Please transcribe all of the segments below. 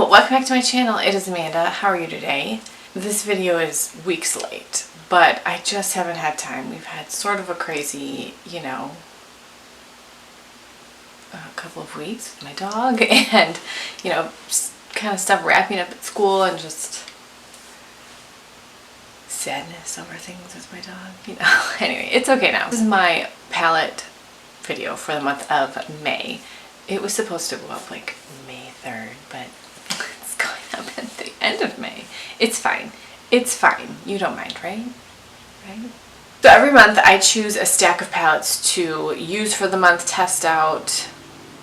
Hello, welcome back to my channel. It is Amanda. How are you today? This video is weeks late, but I just haven't had time. We've had sort of a crazy, a couple of weeks with my dog and, kind of stuff wrapping up at school and just sadness over things with my dog, Anyway, it's okay now. This is my palette video for the month of May. It was supposed to go up like May 3rd, but it's going up at the end of May. It's fine. It's fine. You don't mind, right? Right? So every month I choose a stack of palettes to use for the month, test out,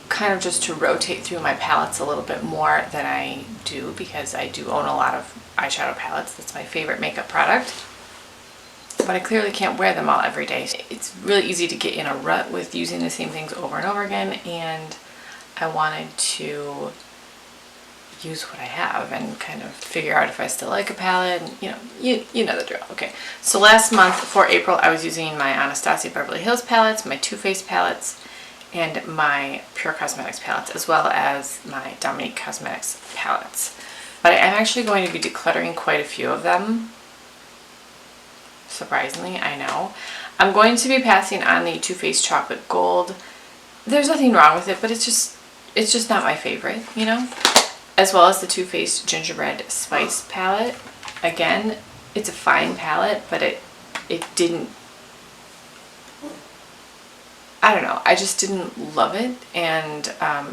kind of just to rotate through my palettes a little bit more than I do because I do own a lot of eyeshadow palettes. That's my favorite makeup product. But I clearly can't wear them all every day. It's really easy to get in a rut with using the same things over and over again, and I wanted to use what I have and kind of figure out if I still like a palette. And, you know the drill. Okay, so last month for April I was using my Anastasia Beverly Hills palettes, my Too Faced palettes, and my Pure Cosmetics palettes, as well as my Dominique Cosmetics palettes. But I'm actually going to be decluttering quite a few of them. Surprisingly, I know. I'm going to be passing on the Too Faced Chocolate Gold. There's nothing wrong with it, but it's just not my favorite, As well as the Too Faced Gingerbread Spice palette. Again, it's a fine palette, but it didn't, I don't know, I just didn't love it, and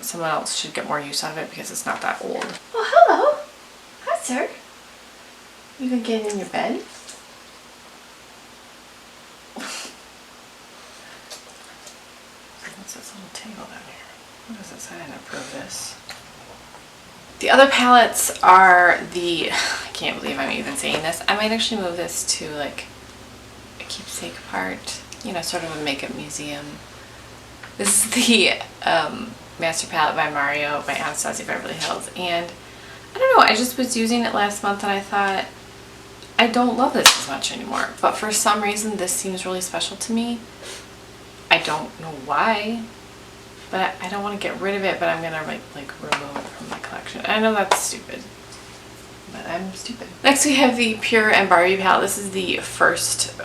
someone else should get more use out of it because it's not that old. Oh, hello. Hi, sir. You can get in your bed. What's this little table down here? What does it say? I didn't approve this. The other palettes are the, I can't believe I'm even saying this. I might actually move this to like a keepsake part, sort of a makeup museum. This is the Master Palette by Mario by Anastasia Beverly Hills, and I don't know, I just was using it last month and I thought, I don't love this as much anymore. But for some reason this seems really special to me. I don't know why, but I don't want to get rid of it, but I'm gonna like remove it from my collection. I know that's stupid, but I'm stupid. Next we have the Pure and Barbie palette. This is the first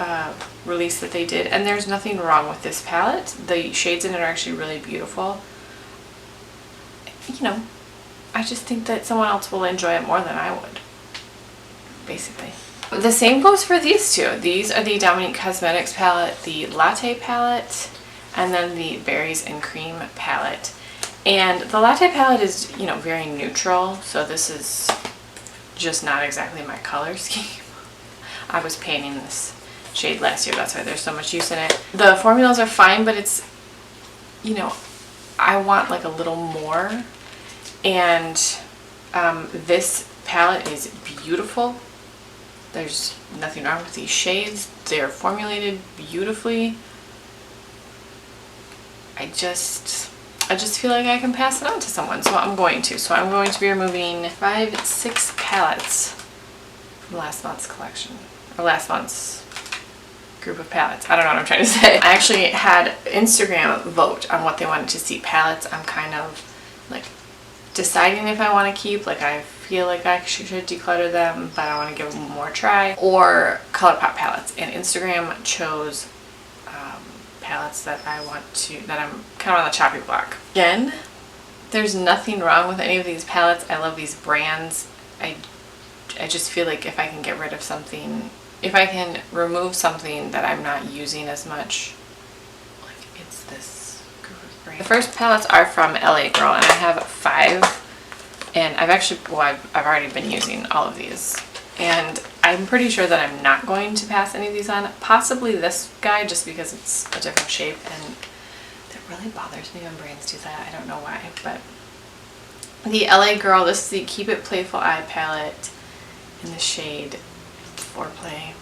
release that they did, and there's nothing wrong with this palette. The shades in it are actually really beautiful. I just think that someone else will enjoy it more than I would, basically. The same goes for these two. These are the Dominique Cosmetics palette, the Latte palette, and then the Berries and Cream palette. And the Latte palette is, very neutral, so this is just not exactly my color scheme. I was painting this shade last year, that's why there's so much use in it. The formulas are fine, but it's, I want like a little more. And this palette is beautiful. There's nothing wrong with these shades. They're formulated beautifully. I just feel like I can pass it on to someone, so I'm going to. So I'm going to be removing 6 palettes from last month's collection, or last month's group of palettes. I don't know what I'm trying to say. I actually had Instagram vote on what they wanted to see palettes. I'm kind of like deciding if I want to keep, like I feel like I should declutter them, but I want to give them one more try, or ColourPop palettes. And Instagram chose palettes that I'm kind of on the choppy block. Again, there's nothing wrong with any of these palettes. I love these brands. I just feel like if I can get rid of something, if I can remove something that I'm not using as much, like it's this group of brands. The first palettes are from LA Girl, and I have 5, and I've already been using all of these, and I'm pretty sure that I'm not going to pass any of these on. Possibly this guy, just because it's a different shape, and that really bothers me when brands do that. I don't know why, but the LA Girl, this is the Keep It Playful Eye palette in the shade Foreplay,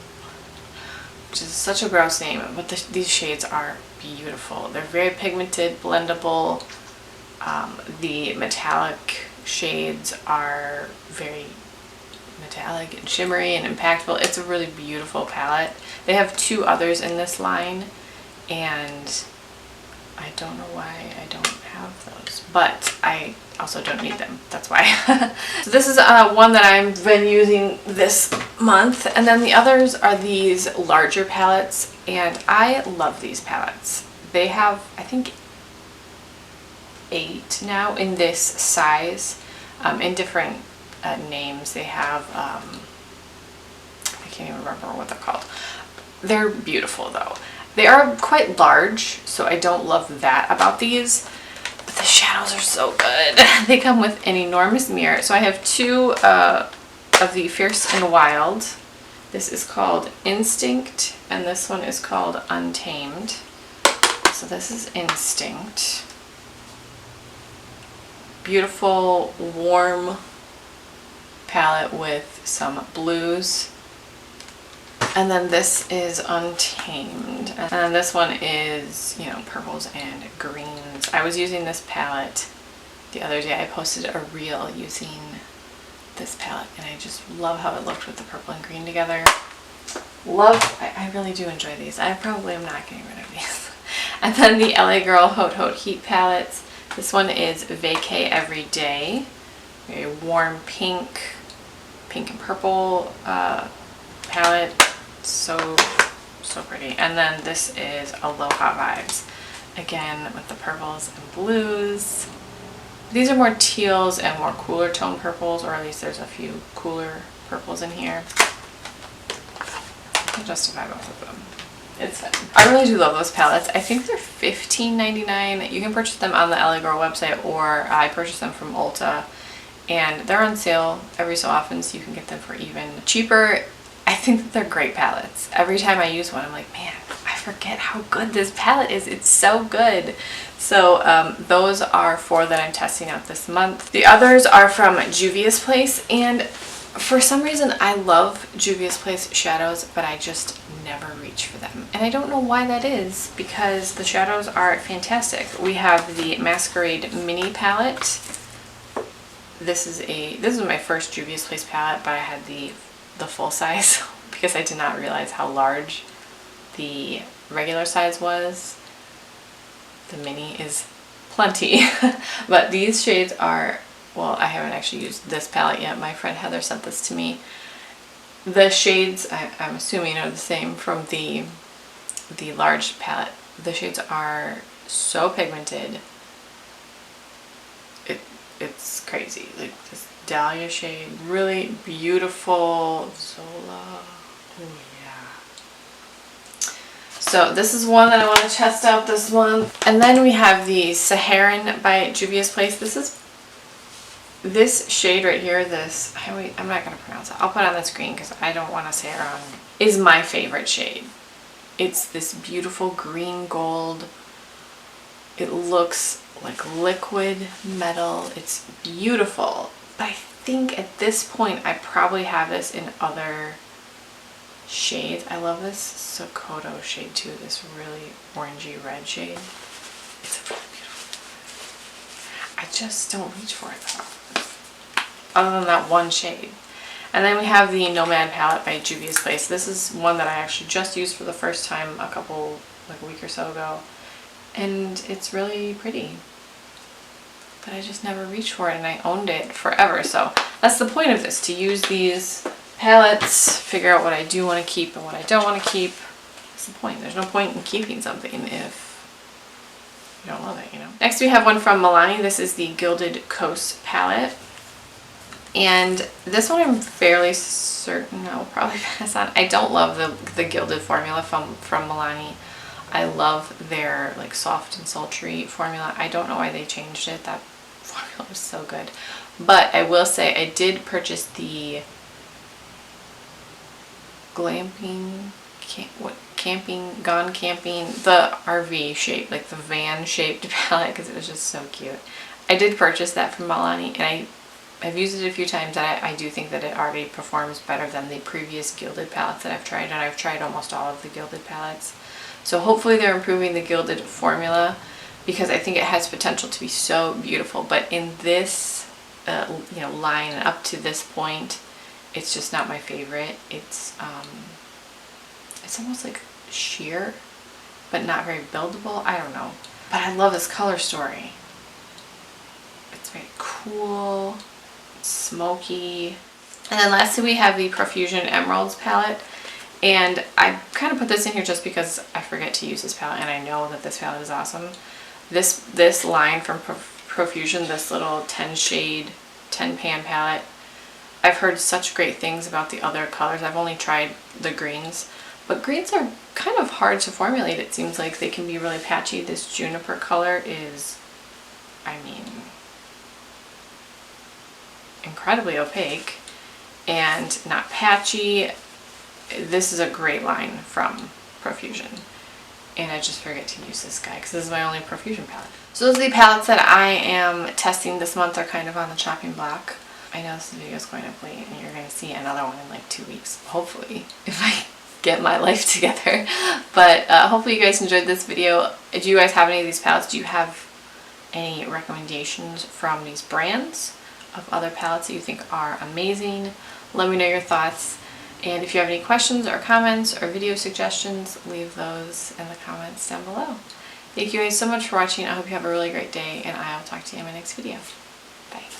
which is such a gross name, but these shades are beautiful. They're very pigmented, blendable. The metallic shades are very metallic and shimmery and impactful. It's a really beautiful palette. They have 2 others in this line, and I don't know why I don't have have those, but I also don't need them. That's why. So this is one that I've been using this month. And then the others are these larger palettes. And I love these palettes. They have, I think, 8 now in this size, in different names. They have, I can't even remember what they're called. They're beautiful though. They are quite large, so I don't love that about these. But the shadows are so good. They come with an enormous mirror. So I have 2 of the Fierce and Wild. This is called Instinct, and this one is called Untamed. So this is Instinct. Beautiful, warm palette with some blues. And then this is Untamed. And then this one is, you know, purples and greens. I was using this palette the other day. I posted a reel using this palette and I just love how it looked with the purple and green together. I really do enjoy these. I probably am not getting rid of these. And then the LA Girl Haute Haute Heat palettes. This one is Vacay Every Day. Very warm pink and purple palette. So pretty. And then this is Aloha Vibes, again with the purples and blues. These are more teals and more cooler tone purples, or at least there's a few cooler purples in here. I can justify both of them. It's fun. I really do love those palettes. I think they're $15.99. You can purchase them on the LA Girl website, or I purchased them from Ulta, and they're on sale every so often, so you can get them for even cheaper. I think that they're great palettes. Every time I use one, I'm like, man, I forget how good this palette is. It's so good. So those are 4 that I'm testing out this month. The others are from Juvia's Place, and for some reason I love Juvia's Place shadows, but I just never reach for them. And I don't know why that is, because the shadows are fantastic. We have the Masquerade Mini palette. This is my first Juvia's Place palette, but I had the full size because I did not realize how large the regular size was. The mini is plenty. But these shades are, well, I haven't actually used this palette yet. My friend Heather sent this to me. The shades, I'm assuming, are the same from the large palette. The shades are so pigmented. It's crazy. Like this Dahlia shade, really beautiful. Zola, oh yeah. So this is one that I want to test out this month. And then we have the Saharan by Juvia's Place. This shade right here, I'm not going to pronounce it. I'll put it on the screen because I don't want to say it wrong, is my favorite shade. It's this beautiful green gold. It looks like liquid metal. It's beautiful. But I think at this point I probably have this in other shades. I love this Sokoto shade too, this really orangey red shade. It's really beautiful. I just don't reach for it though, other than that one shade. And then we have the Nomad palette by Juvia's Place. This is one that I actually just used for the first time like a week or so ago. And it's really pretty. But I just never reached for it, and I owned it forever. So that's the point of this, to use these palettes, figure out what I do want to keep and what I don't want to keep. That's the point. There's no point in keeping something if you don't love it, you know. Next we have one from Milani. This is the Gilded Coast palette. And this one I'm fairly certain I'll probably pass on. I don't love the Gilded formula from Milani. I love their like soft and sultry formula. I don't know why they changed it. That formula was so good. But I will say I did purchase the Gone Camping, the RV shape, like the van shaped palette, because it was just so cute. I did purchase that from Milani, and I've used it a few times, and I do think that it already performs better than the previous Gilded palettes that I've tried, and I've tried almost all of the Gilded palettes. So hopefully they're improving the Gilded formula, because I think it has potential to be so beautiful. But in this line up to this point, it's just not my favorite. It's almost like sheer, but not very buildable. I don't know. But I love this color story. It's very cool, smoky. And then lastly we have the Profusion Emeralds palette. And I kind of put this in here just because I forget to use this palette, and I know that this palette is awesome. This line from Profusion, this little 10 shade, 10 pan palette, I've heard such great things about the other colors. I've only tried the greens, but greens are kind of hard to formulate. It seems like they can be really patchy. This juniper color is, I mean, incredibly opaque and not patchy. This is a great line from Profusion, and I just forget to use this guy because this is my only Profusion palette. So those are the palettes that I am testing this month. Are kind of on the chopping block. I know this video is going up late and you're going to see another one in like 2 weeks, hopefully, if I get my life together. But hopefully you guys enjoyed this video. Do you guys have any of these palettes? Do you have any recommendations from these brands of other palettes that you think are amazing? Let me know your thoughts. And if you have any questions or comments or video suggestions, leave those in the comments down below. Thank you guys so much for watching. I hope you have a really great day, and I'll talk to you in my next video. Bye.